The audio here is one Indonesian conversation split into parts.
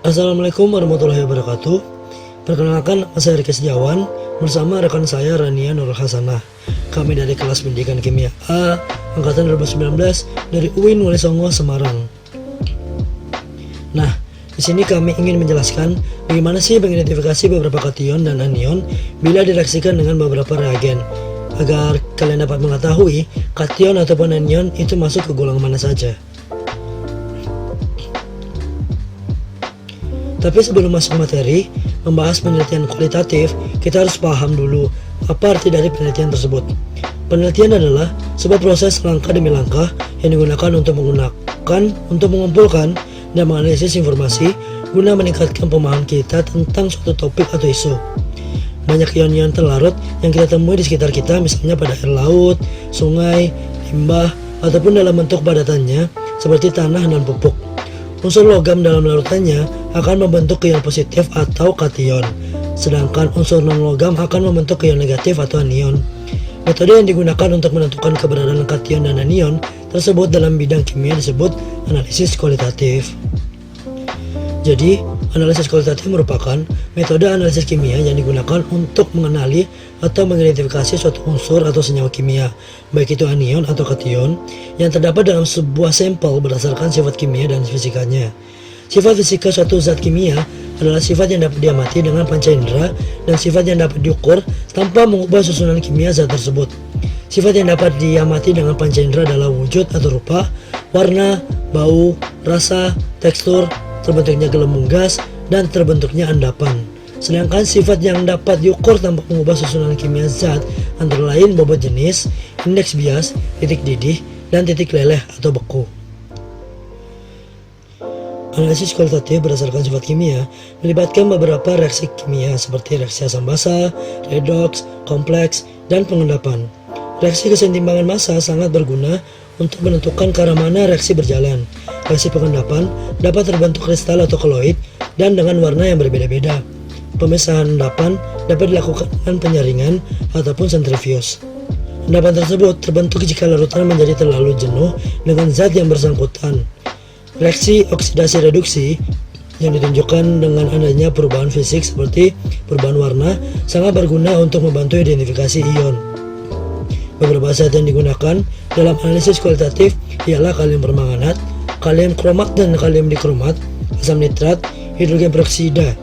Assalamualaikum warahmatullahi wabarakatuh. Perkenalkan, nama saya Riki Setiawan bersama rekan saya Rania Nurul Hasanah. Kami dari kelas pendidikan kimia A, angkatan 2019 dari UIN Wali Songo, Semarang. Nah, di sini kami ingin menjelaskan bagaimana sih mengidentifikasi beberapa kation dan anion bila direaksikan dengan beberapa reagen, agar kalian dapat mengetahui kation ataupun anion itu masuk ke golongan mana saja. Tapi sebelum masuk materi, membahas penelitian kualitatif, kita harus paham dulu apa arti dari penelitian tersebut. Penelitian adalah sebuah proses langkah demi langkah yang digunakan untuk mengumpulkan dan menganalisis informasi guna meningkatkan pemahaman kita tentang suatu topik atau isu. Banyak ion-ion terlarut yang kita temui di sekitar kita, misalnya pada air laut, sungai, limbah, ataupun dalam bentuk padatannya seperti tanah dan pupuk. Unsur logam dalam larutannya akan membentuk ion positif atau kation, sedangkan unsur non-logam akan membentuk ion negatif atau anion. Metode yang digunakan untuk menentukan keberadaan kation dan anion tersebut dalam bidang kimia disebut analisis kualitatif. Jadi, analisis kualitatif merupakan metode analisis kimia yang digunakan untuk mengenali atau mengidentifikasi suatu unsur atau senyawa kimia, baik itu anion atau kation, yang terdapat dalam sebuah sampel berdasarkan sifat kimia dan fisikanya. Sifat fisika suatu zat kimia adalah sifat yang dapat diamati dengan panca indera dan sifat yang dapat diukur tanpa mengubah susunan kimia zat tersebut. Sifat yang dapat diamati dengan panca indera adalah wujud atau rupa, warna, bau, rasa, tekstur, terbentuknya gelembung gas, dan terbentuknya endapan. Sedangkan sifat yang dapat diukur tanpa mengubah susunan kimia zat antara lain bobot jenis, indeks bias, titik didih, dan titik leleh atau beku. Analisis kualitatif berdasarkan sifat kimia melibatkan beberapa reaksi kimia seperti reaksi asam basa, redoks, kompleks, dan pengendapan. Reaksi keseimbangan massa sangat berguna untuk menentukan ke arah mana reaksi berjalan. Reaksi pengendapan dapat terbentuk kristal atau koloid dan dengan warna yang berbeda-beda. Pemisahan endapan dapat dilakukan dengan penyaringan ataupun sentrifuge. Endapan tersebut terbentuk jika larutan menjadi terlalu jenuh dengan zat yang bersangkutan. Reaksi oksidasi reduksi yang ditunjukkan dengan adanya perubahan fisik seperti perubahan warna sangat berguna untuk membantu identifikasi ion. Beberapa zat yang digunakan dalam analisis kualitatif ialah kalium permanganat, kalium kromat dan kalium dikromat, asam nitrat, hidrogen peroksida.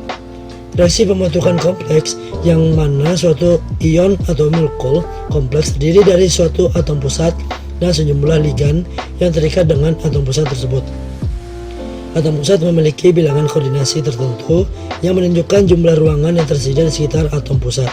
Reaksi pembentukan kompleks yang mana suatu ion atau molekul kompleks terdiri dari suatu atom pusat dan sejumlah ligan yang terikat dengan atom pusat tersebut. Atom pusat memiliki bilangan koordinasi tertentu yang menunjukkan jumlah ruangan yang tersedia di sekitar atom pusat.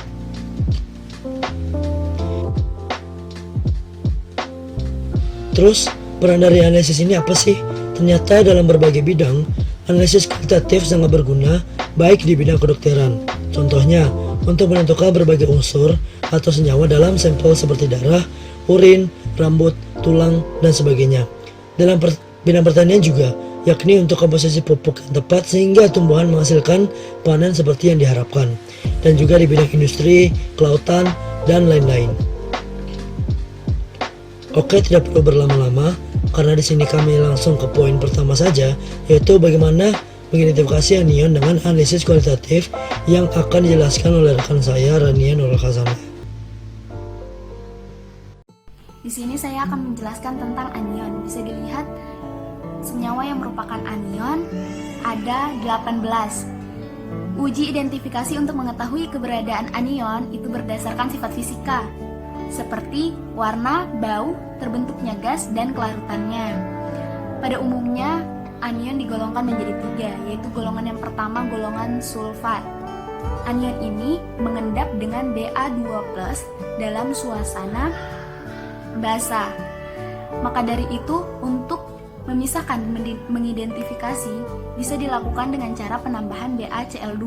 Terus, peran dari analisis ini apa sih? Ternyata dalam berbagai bidang, analisis kualitatif sangat berguna baik di bidang kedokteran. Contohnya, untuk menentukan berbagai unsur atau senyawa dalam sampel seperti darah, urin, rambut, tulang, dan sebagainya. Dalam bidang pertanian juga, yakni untuk komposisi pupuk yang tepat sehingga tumbuhan menghasilkan panen seperti yang diharapkan. Dan juga di bidang industri, kelautan, dan lain-lain. Oke, tidak perlu berlama-lama karena di sini kami langsung ke poin pertama saja, yaitu bagaimana mengidentifikasi anion dengan analisis kualitatif yang akan dijelaskan oleh rekan saya Rania Nurul Hasanah. Di sini saya akan menjelaskan tentang anion. Bisa dilihat senyawa yang merupakan anion ada 18. Uji identifikasi untuk mengetahui keberadaan anion itu berdasarkan sifat fisika seperti warna, bau, terbentuknya gas, dan kelarutannya. Pada umumnya, anion digolongkan menjadi 3, yaitu golongan yang pertama golongan sulfat. Anion ini mengendap dengan Ba2+ dalam suasana basah. Maka dari itu, untuk memisahkan mengidentifikasi bisa dilakukan dengan cara penambahan BaCl2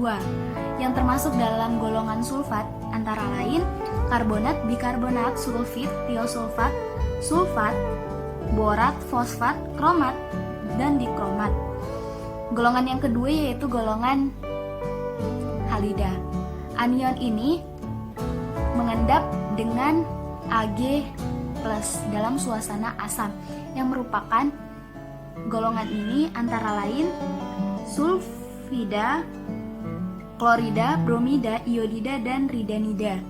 yang termasuk dalam golongan sulfat antara lain karbonat, bikarbonat, sulfit, tiosulfat, sulfat, borat, fosfat, kromat, dan dikromat. Golongan yang kedua yaitu golongan halida. Anion ini mengendap dengan Ag+ dalam suasana asam yang merupakan golongan ini antara lain sulfit, sulfida, klorida, bromida, iodida, dan ridanida.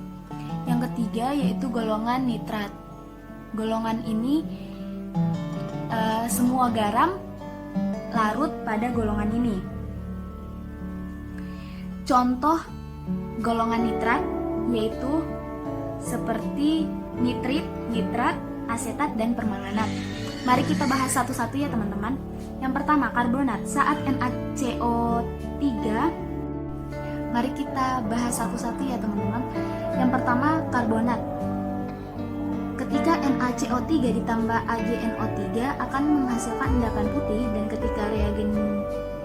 Yang ketiga yaitu golongan nitrat. Golongan ini semua garam larut pada golongan ini. Contoh golongan nitrat yaitu seperti nitrit, nitrat, asetat, dan permanganat. Mari kita bahas satu-satu ya teman-teman. Yang pertama, karbonat. Saat NaCO3, mari kita bahas satu-satu ya teman-teman. Yang pertama, karbonat. Ketika NaCO3 ditambah AgNO3 akan menghasilkan endapan putih, dan ketika reagen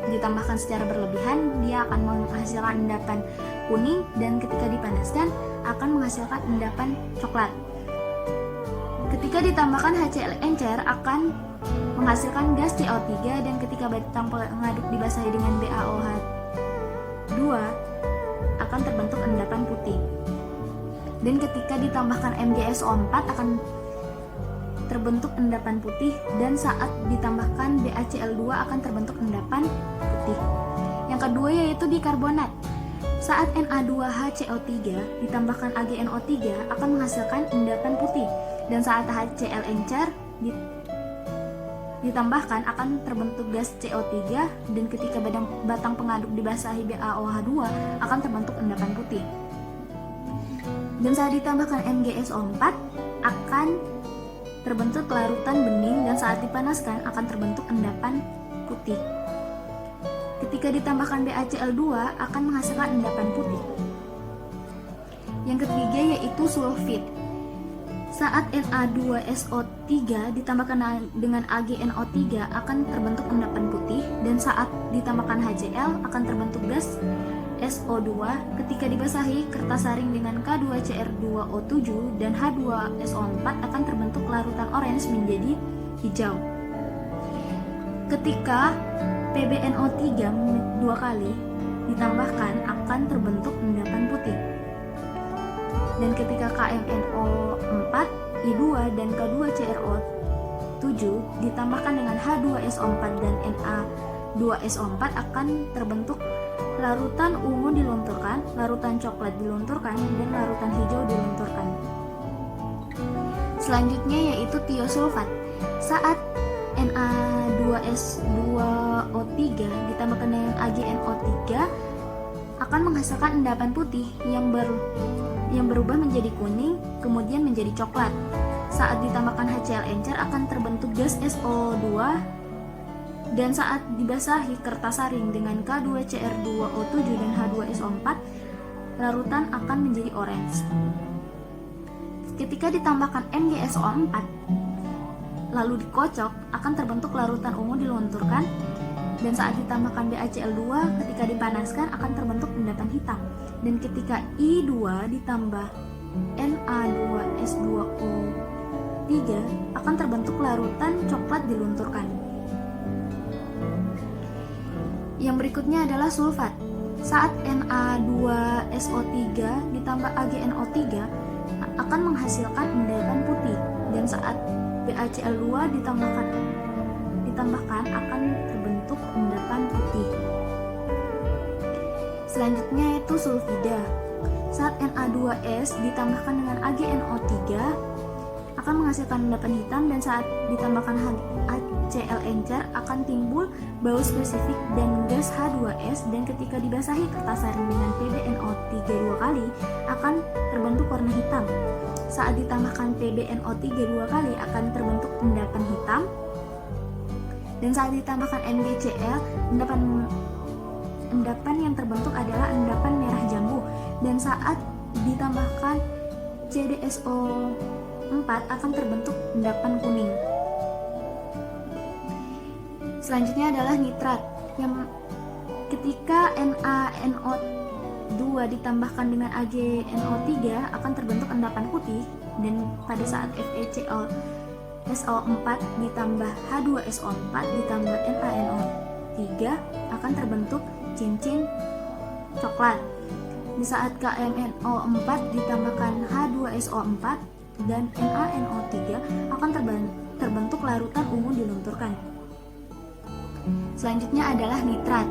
ditambahkan secara berlebihan dia akan menghasilkan endapan kuning, dan ketika dipanaskan akan menghasilkan endapan coklat. Ketika ditambahkan HCl encer akan menghasilkan gas CO3, dan ketika batang pengaduk dibasahi dengan BaOH2 akan terbentuk endapan putih. Dan ketika ditambahkan MgSO4 akan terbentuk endapan putih, dan saat ditambahkan BaCl2 akan terbentuk endapan putih. Yang kedua yaitu bikarbonat. Saat Na2HCO3 ditambahkan AgNO3 akan menghasilkan endapan putih, dan saat HCl encer ditambahkan akan terbentuk gas CO3, dan ketika batang pengaduk dibasahi BaOH2 akan terbentuk endapan putih. Dan saat ditambahkan MgSO4 akan terbentuk larutan bening, dan saat dipanaskan akan terbentuk endapan putih. Ketika ditambahkan BaCl2 akan menghasilkan endapan putih. Yang ketiga yaitu sulfit. Saat Na2SO3 ditambahkan dengan AgNO3 akan terbentuk endapan putih, dan saat ditambahkan HCl akan terbentuk gas SO2. Ketika dibasahi kertas saring dengan K2Cr2O7 dan H2SO4 akan terbentuk larutan orange menjadi hijau. Ketika PbNO3 dua kali ditambahkan akan terbentuk endapan putih. Dan ketika KMNO4, I2 dan K2CrO7 ditambahkan dengan H2SO4 dan Na2SO4 akan terbentuk larutan ungu dilunturkan, larutan coklat dilunturkan, dan larutan hijau dilunturkan. Selanjutnya yaitu tiosulfat. Saat Na2S2O3 ditambahkan dengan AgNO3 akan menghasilkan endapan putih yang berubah menjadi kuning, kemudian menjadi coklat. Saat ditambahkan HCl encer akan terbentuk gas SO2, dan saat dibasahi kertas saring dengan K2Cr2O7 dan H2SO4 larutan akan menjadi orange. Ketika ditambahkan MgSO4 lalu dikocok akan terbentuk larutan ungu dilunturkan, dan saat ditambahkan BaCl2 ketika dipanaskan akan terbentuk endapan hitam. Dan ketika I2 ditambah Na2S2O3 akan terbentuk larutan coklat dilunturkan. Yang berikutnya adalah sulfat. Saat Na2SO3 ditambah AgNO3 akan menghasilkan endapan putih, dan saat BaCl2 ditambahkan akan terbentuk endapan putih. Selanjutnya itu sulfida. Saat Na2S ditambahkan dengan AgNO3 akan menghasilkan endapan hitam, dan saat ditambahkan HCl encer akan timbul bau spesifik dan gas H2S, dan ketika dibasahi kertas saring dengan PbNO3 dua kali akan terbentuk warna hitam. Saat ditambahkan PbNO3 dua kali akan terbentuk endapan hitam, dan saat ditambahkan NgCl endapan yang terbentuk adalah endapan merah jambu, dan saat ditambahkan CdSO4 akan terbentuk endapan kuning. Selanjutnya adalah nitrat, yang ketika NaNO2 ditambahkan dengan AgNO3 akan terbentuk endapan putih, dan pada saat FeClSO4 ditambah H2SO4 ditambah NaNO3 akan terbentuk cincin coklat. Di saat KMNO4 ditambahkan H2SO4 dan NaNO3 akan terbentuk larutan ungu dilunturkan. Selanjutnya adalah nitrat.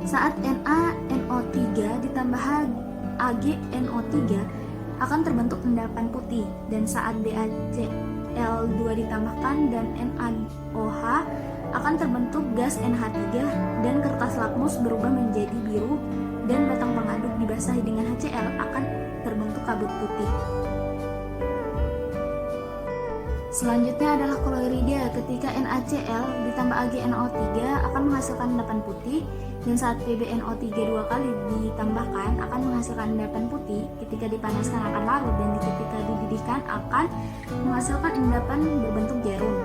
Saat NaNO3 ditambah AgNO3 akan terbentuk endapan putih, dan saat BaCl2 ditambahkan dan NaOH akan terbentuk gas NH3 dan kertas lakmus berubah menjadi biru, dan batang pengaduk dibasahi dengan HCl akan terbentuk kabut putih. Selanjutnya adalah kolorida. Ketika NaCl ditambah AgNO3 akan menghasilkan endapan putih, dan saat PbNO3 dua kali ditambahkan akan menghasilkan endapan putih. Ketika dipanaskan akan larut, dan ketika dididihkan akan menghasilkan endapan berbentuk jarum.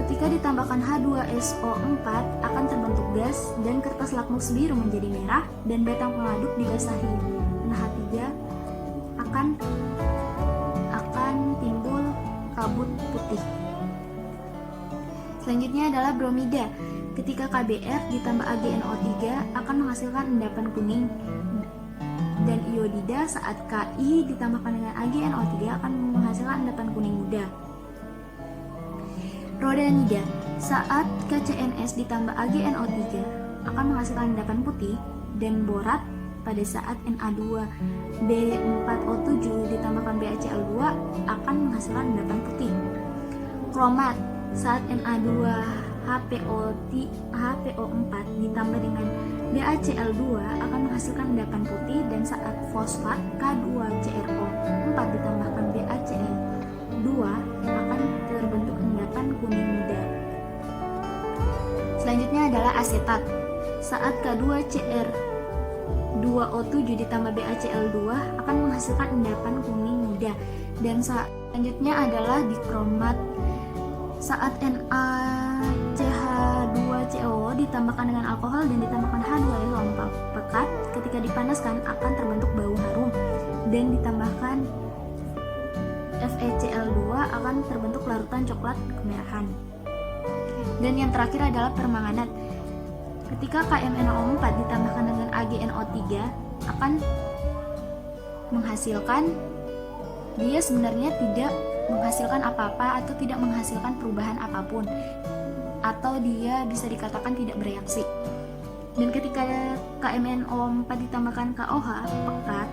Ketika ditambahkan H2SO4 akan terbentuk gas, dan kertas lakmus biru menjadi merah, dan batang pengaduk dibasahi NH3 akan timbul kabut putih. Selanjutnya adalah bromida. Ketika KBr ditambah AgNO3 akan menghasilkan endapan kuning, dan iodida saat Ki ditambahkan dengan AgNO3 akan menghasilkan endapan kuning muda. Rhodanida. Saat KCNS ditambah AgNO3 akan menghasilkan endapan putih, dan borat pada saat Na2B4O7 ditambahkan BaCl2 akan menghasilkan endapan putih. Kromat. Saat Na2HPO4 ditambah dengan BaCl2 akan menghasilkan endapan putih, dan saat fosfat K2CrO4 ditambahkan BaCl2 akan terbentuk endapan kuning muda. Selanjutnya adalah asetat. Saat K2Cr2O7 ditambah BaCl2 akan menghasilkan endapan kuning muda. Dan selanjutnya adalah dikromat. Saat NaCH2CO ditambahkan dengan alkohol dan ditambahkan H2SO4 pekat, ketika dipanaskan akan terbentuk bau harum, dan ditambahkan FeCl2 akan terbentuk larutan coklat kemerahan. Dan yang terakhir adalah permanganat. Ketika KMnO4 ditambahkan dengan AgNO3 akan menghasilkan, dia sebenarnya tidak menghasilkan apa-apa atau tidak menghasilkan perubahan apapun, atau dia bisa dikatakan tidak bereaksi. Dan ketika KMnO4 ditambahkan KOH pekat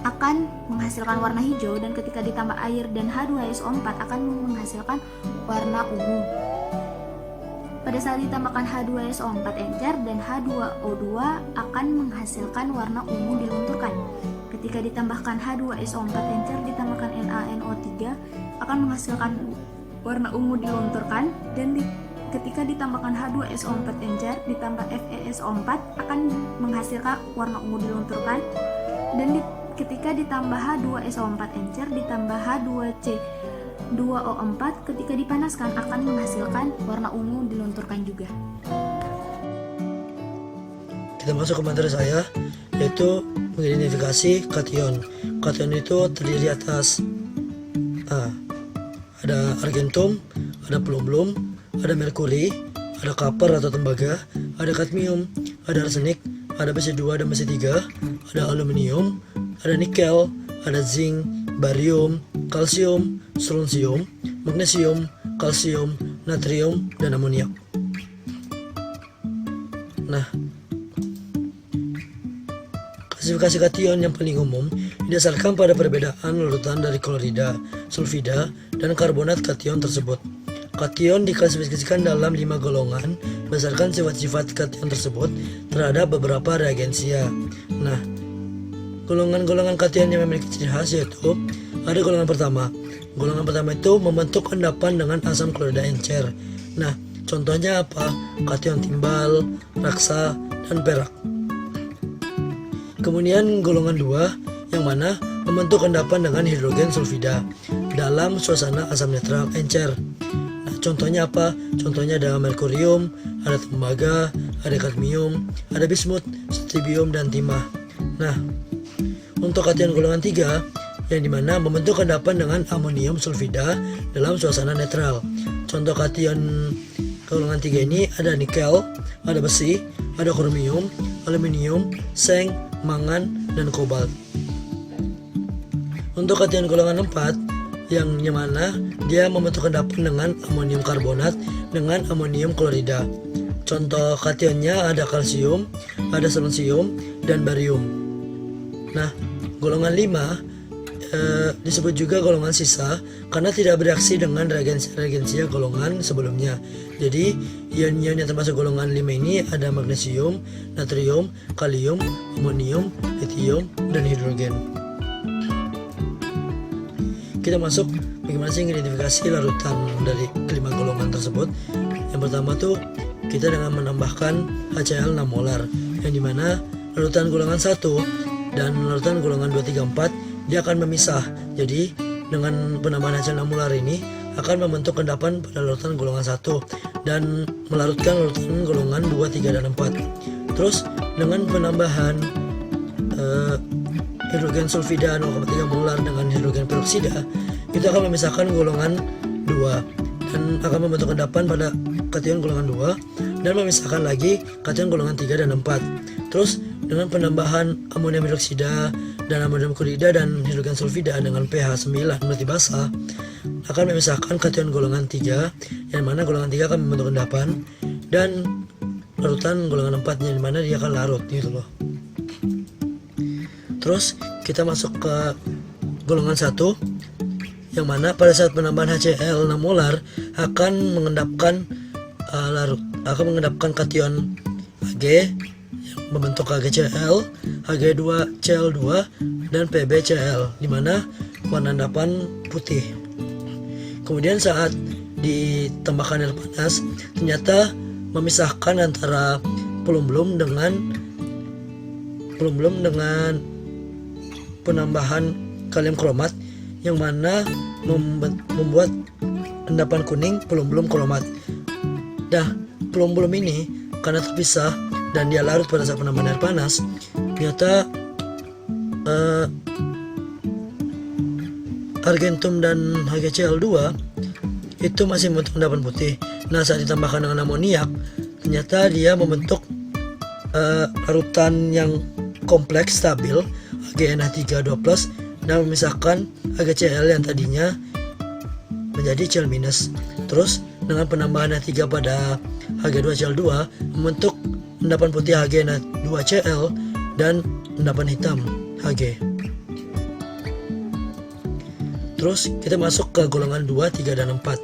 akan menghasilkan warna hijau, dan ketika ditambah air dan H2SO4 akan menghasilkan warna ungu. Pada saat ditambahkan H2SO4 encer dan H2O2 akan menghasilkan warna ungu dilunturkan. Ketika ditambahkan H2SO4 encer ditambahkan NaNO3 akan menghasilkan warna ungu dilunturkan, dan ketika ditambahkan H2SO4 encer ditambah FeSO4 akan menghasilkan warna ungu dilunturkan, dan ketika ditambah H2SO4 encer ditambah H2C2O4 ketika dipanaskan akan menghasilkan warna ungu dilunturkan juga. Kita masuk ke materi saya, yaitu mengidentifikasi kation. Kation itu terdiri atas ada argentum, ada plumblum, ada merkuri, ada copper atau tembaga, ada kadmium, ada arsenik, ada Besi2 dan Besi3, ada aluminium, ada nikel, ada zinc, barium, kalsium, strontium, magnesium, kalsium, natrium, dan amoniak. Nah, klasifikasi kation yang paling umum didasarkan pada perbedaan larutan dari klorida, sulfida, dan karbonat kation tersebut. Kation diklasifikasikan dalam 5 golongan berdasarkan sifat-sifat kation tersebut terhadap beberapa reagensia. Nah, golongan-golongan kation yang memiliki ciri khas yaitu ada golongan pertama. Golongan pertama itu membentuk endapan dengan asam klorida encer. Nah, contohnya apa? Kation timbal, raksa, dan perak. Kemudian golongan 2 yang mana membentuk endapan dengan hidrogen sulfida dalam suasana asam netral encer. Nah, contohnya apa? Contohnya ada merkurium, ada tembaga, ada kadmium, ada bismut, strontium, dan timah. Nah, untuk kation golongan 3 yang dimana membentuk endapan dengan amonium sulfida dalam suasana netral. Contoh kation golongan 3 ini ada nikel, ada besi, ada kromium, aluminium, seng, mangan, dan kobalt. Untuk kation golongan 4 yang mana dia membentuk endapan dengan amonium karbonat dengan amonium klorida. Contoh kationnya ada kalsium, ada strontium, dan barium. Nah, golongan 5 disebut juga golongan sisa karena tidak bereaksi dengan reagensia golongan sebelumnya. Jadi ion-ion yang termasuk golongan 5 ini ada magnesium, natrium, kalium, amonium, litium, dan hidrogen. Kita masuk bagaimana sih mengidentifikasi larutan dari kelima golongan tersebut. Yang pertama tuh kita dengan menambahkan HCl 6 molar, yang dimana larutan golongan 1 dan larutan golongan 2, 3, 4 dia akan memisah. Jadi dengan penambahan HCl 6 molar ini akan membentuk endapan pada larutan golongan 1 dan melarutkan larutan golongan 2, 3, dan 4. Terus dengan penambahan hidrogen sulfida 0,3 molar dengan hidrogen peroksida, itu akan memisahkan golongan 2 dan akan membentuk endapan pada kation golongan 2 dan memisahkan lagi kation golongan 3 dan 4. Terus dengan penambahan amonium hidroksida dan amonium klorida dan hidrogen sulfida dengan pH 9 berarti basah akan memisahkan kation golongan 3, yang mana golongan 3 akan membentuk endapan, dan larutan golongan 4 yang mana dia akan larut gitu loh. Terus kita masuk ke golongan 1, yang mana pada saat penambahan HCl 6 molar akan mengendapkan kation Ag yang membentuk HgCl, Hg2Cl2, dan PbCl, di mana warna endapan putih. Kemudian saat ditambahkan air panas, ternyata memisahkan antara pelumblum dengan penambahan kalium kromat, yang mana membuat endapan kuning pelumblum kromat. Nah, pelumblum ini karena terpisah dan dia larut pada saat penambahan air panas, ternyata argentum dan HgCl2 itu masih membentuk endapan putih. Nah, saat ditambahkan dengan amoniak, ternyata dia membentuk larutan yang kompleks stabil AgNH3 2+ dan memisahkan HgCl yang tadinya menjadi Cl-. Terus dengan penambahan H3 pada Hg2Cl2 membentuk endapan putih HgNH2Cl dan endapan hitam Hg. Terus kita masuk ke golongan 2, 3, dan 4,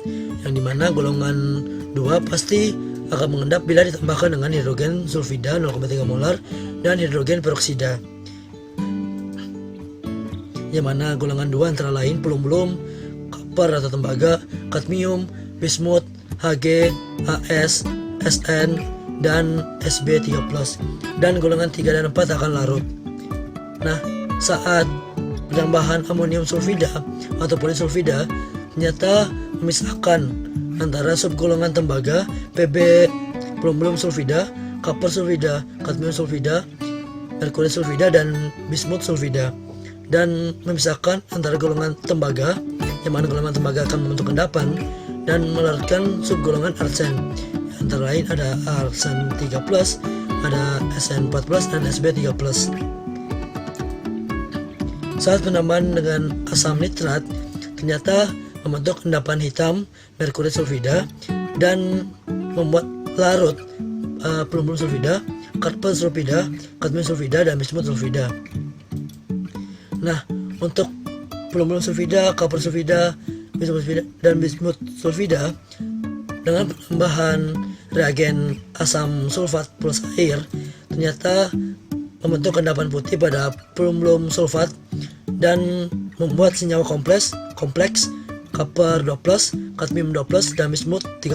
yang dimana golongan 2 pasti akan mengendap bila ditambahkan dengan hidrogen sulfida 0,3 molar dan hidrogen peroksida, yang mana golongan 2 antara lain pelumblum, koper atau tembaga, kadmium, bismut, Hg, As, Sn, dan Sb3+. Dan golongan 3 dan 4 akan larut. Nah, saat penambahan amonium sulfida atau polisulfida ternyata memisahkan antara subgolongan tembaga, Pb pelumblum sulfida, koper sulfida, kadmium sulfida, merkuri sulfida, dan bismut sulfida, dan memisahkan antara golongan tembaga, yang mana golongan tembaga akan membentuk endapan, dan melarutkan subgolongan arsen. Antara lain ada arsen 3+, ada Sn4+, dan Sb3+. Saat penambahan dengan asam nitrat, ternyata membentuk endapan hitam merkuri sulfida dan membuat larut pelumblum sulfida, koper sulfida, kadmium sulfida, dan bismut sulfida. Nah, untuk pelumblum sulfida, koper sulfida, bismut sulfida, dan bismut sulfida dengan penambahan reagen asam sulfat plus air ternyata membentuk endapan putih pada pelumblum sulfat dan membuat senyawa kompleks koper 2+, kadmium 2+, dan bismut 3+.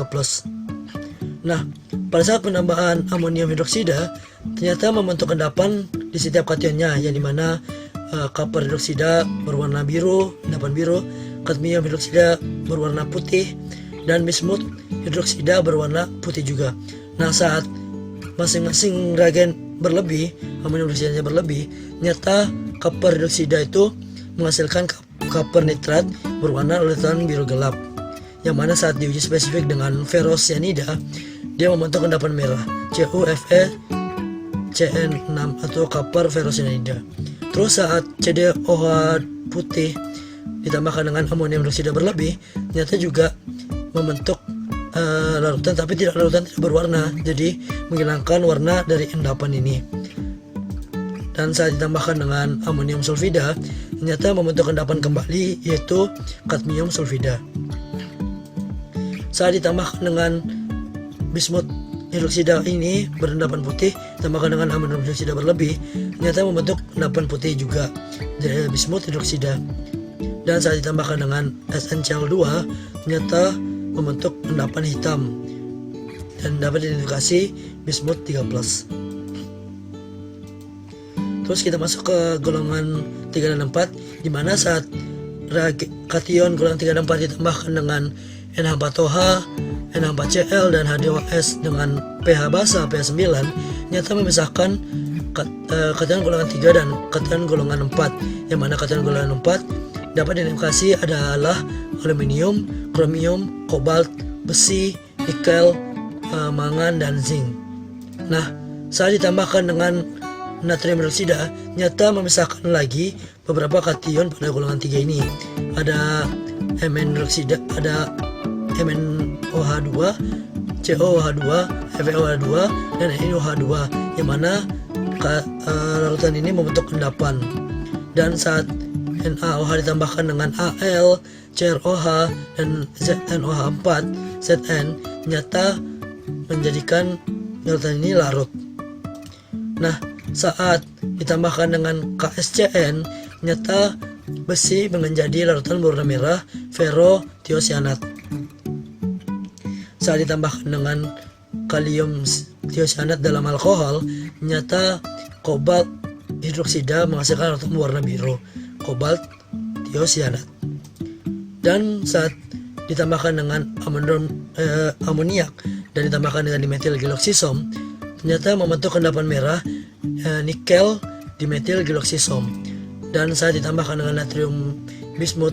Nah, pada saat penambahan amonium hidroksida ternyata membentuk endapan di setiap kationnya, yang dimana koper hidroksida berwarna biru, endapan biru, kadmium hidroksida berwarna putih, dan bismut hidroksida berwarna putih juga. Nah, saat masing-masing reagen berlebih, amonium hidroksidanya berlebih, ternyata koper hidroksida itu menghasilkan koper nitrat berwarna larutan biru gelap, yang mana saat diuji spesifik dengan ferrocyanida dia membentuk endapan merah CuFeCN6 atau koper ferrocyanida. Terus saat CdOH putih ditambahkan dengan amonium hidroksida berlebih, ternyata juga membentuk larutan, tapi larutan tidak berwarna, jadi menghilangkan warna dari endapan ini. Dan saat ditambahkan dengan amonium sulfida, ternyata membentuk endapan kembali, yaitu kadmium sulfida. Saat ditambahkan dengan bismut hidroksida ini berendapan putih, tambahkan dengan amonium hidroksida berlebih, ternyata membentuk endapan putih juga, jadi bismut hidroksida. Dan saat ditambahkan dengan SnCl2, ternyata membentuk endapan hitam dan dapat diidentifikasi bismut 3+. Terus kita masuk ke golongan 3 dan 4, di mana saat kation golongan 3 dan 4 ditambahkan dengan NH4OH, NH4Cl, dan H2S dengan pH basa pH 9, nyata memisahkan kation golongan 3 dan kation golongan 4, yang mana kation golongan 4 dapat diidentifikasi adalah aluminium, kromium, kobalt, besi, nikel, mangan, dan zinc. Nah, saat ditambahkan dengan natrium hidroksida, nyata memisahkan lagi beberapa kation pada golongan 3 ini. Ada Mn hidroksida, ada MnOH2, COOH2, FeOH2, dan NiOH2, yang mana larutan ini membentuk endapan. Dan saat NaOH ditambahkan dengan Al, CrOH, dan ZnOH4, Zn, nyata menjadikan larutan ini larut. Nah, saat ditambahkan dengan KSCN, nyata besi menjadi larutan berwarna merah ferrotiosianat. Saat ditambahkan dengan kalium tiosianat dalam alkohol, nyata kobalt hidroksida menghasilkan larutan berwarna biru, kobalt tiosianat. Dan saat ditambahkan dengan amoniak dan ditambahkan dengan dimetil giloksisom, ternyata membentuk endapan merah nikel dimetil giloksisom. Dan saat ditambahkan dengan natrium bismut,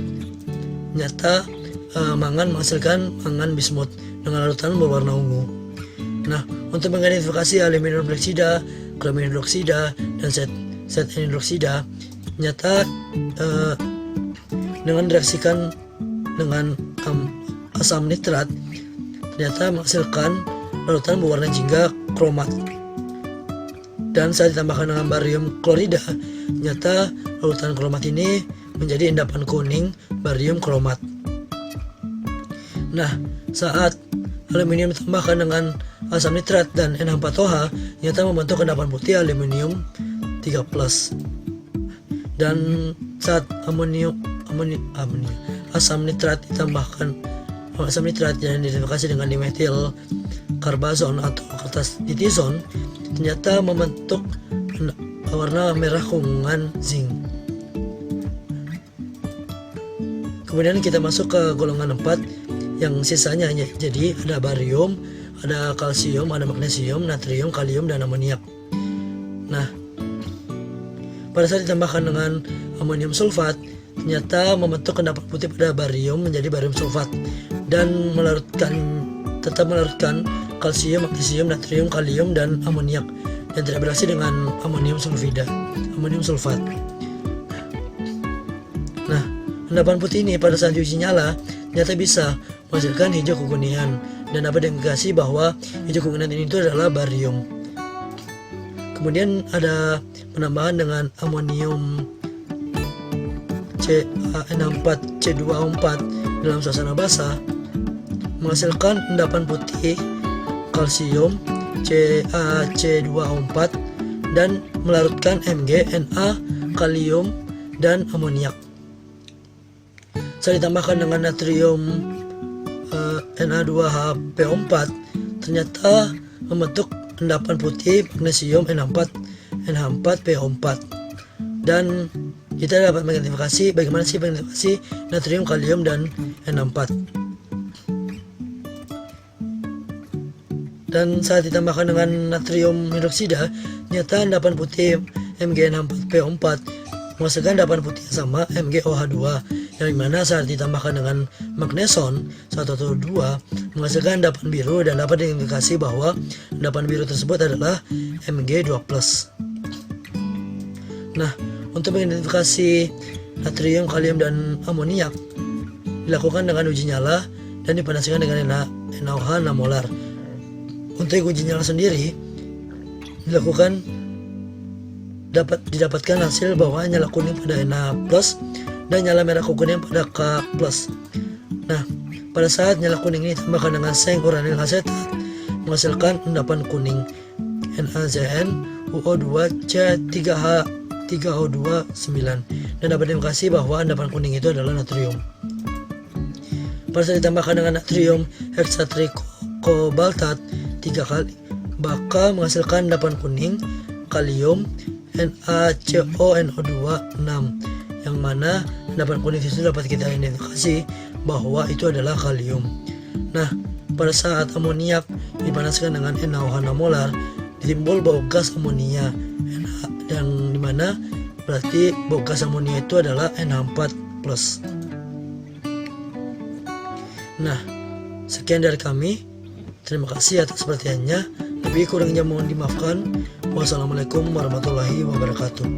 nyata mangan menghasilkan mangan bismut dengan larutan berwarna ungu. Nah, untuk mengidentifikasi aluminium hidroksida, kromium hidroksida, dan Zn hidroksida, nyata dengan direaksikan dengan asam nitrat, ternyata menghasilkan larutan berwarna jingga kromat. Dan saat ditambahkan dengan barium klorida, ternyata larutan kromat ini menjadi endapan kuning barium kromat. Nah, saat aluminium ditambahkan dengan asam nitrat dan NH4OH, ternyata membentuk endapan putih aluminium 3+. Dan saat asam nitrat ditambahkan asam nitrat yang diidentifikasi dengan dimetil karbazon atau kertas ditizon, ternyata membentuk warna merah keunguan zinc. Kemudian kita masuk ke golongan 4 yang sisanya hanya jadi ada barium, ada kalsium, ada magnesium, natrium, kalium, dan amoniak. Nah, pada saat ditambahkan dengan amonium sulfat, ternyata membentuk endapan putih pada barium menjadi barium sulfat dan tetap melarutkan kalsium, magnesium, natrium, kalium, dan amoniak yang tidak bereaksi dengan amonium sulfat. Nah, endapan putih ini pada saat diuji nyala ternyata bisa menghasilkan hijau kekuningan dan dapat diindikasi bahwa hijau kekuningan ini itu adalah barium. Kemudian ada penambahan dengan amonium CaN4C2O4 dalam suasana basah menghasilkan endapan putih kalsium CaC2O4 dan melarutkan Mg, Na, kalium, dan amoniak. Saat ditambahkan dengan natrium Na2HPO4, ternyata membentuk endapan putih magnesium NH4PO4. Dan kita dapat mengidentifikasi bagaimana sih mengidentifikasi natrium, kalium, dan NH4. Dan saat ditambahkan dengan natrium hidroksida, ternyata endapan putih MgN4PO4 menghasilkan endapan putih yang sama MgOH2, yang dimana saat ditambahkan dengan magneson 1 atau 2 menghasilkan endapan biru dan dapat diindikasi bahwa endapan biru tersebut adalah Mg2+. Nah, untuk mengidentifikasi natrium, kalium, dan amoniak dilakukan dengan uji nyala dan dipanaskan dengan NaOH 6 molar. Untuk uji nyala sendiri didapatkan hasil bahwa nyala kuning pada Na+ dan nyala merah kuning pada K+. Nah, pada saat nyala kuning ini ditambahkan dengan seng uranil asetat menghasilkan endapan kuning NaZnUO2C3H3O2 9 dan dapat diindikasi bahwa endapan kuning itu adalah natrium. Pada saat ditambahkan dengan natrium heksatrikobaltat 3 kali maka menghasilkan endapan kuning kalium NaCONO2 6 yang mana endapan kuning itu dapat kita identifikasi bahwa itu adalah kalium. Nah, pada saat amoniak dipanaskan dengan NaOH 6 molar ditimbul bau gas amonia dan dimana berarti bau gas amonia itu adalah NH4+. Nah, sekian dari kami. Terima kasih atas perhatiannya. Lebih kurangnya mohon dimaafkan. Wassalamualaikum warahmatullahi wabarakatuh.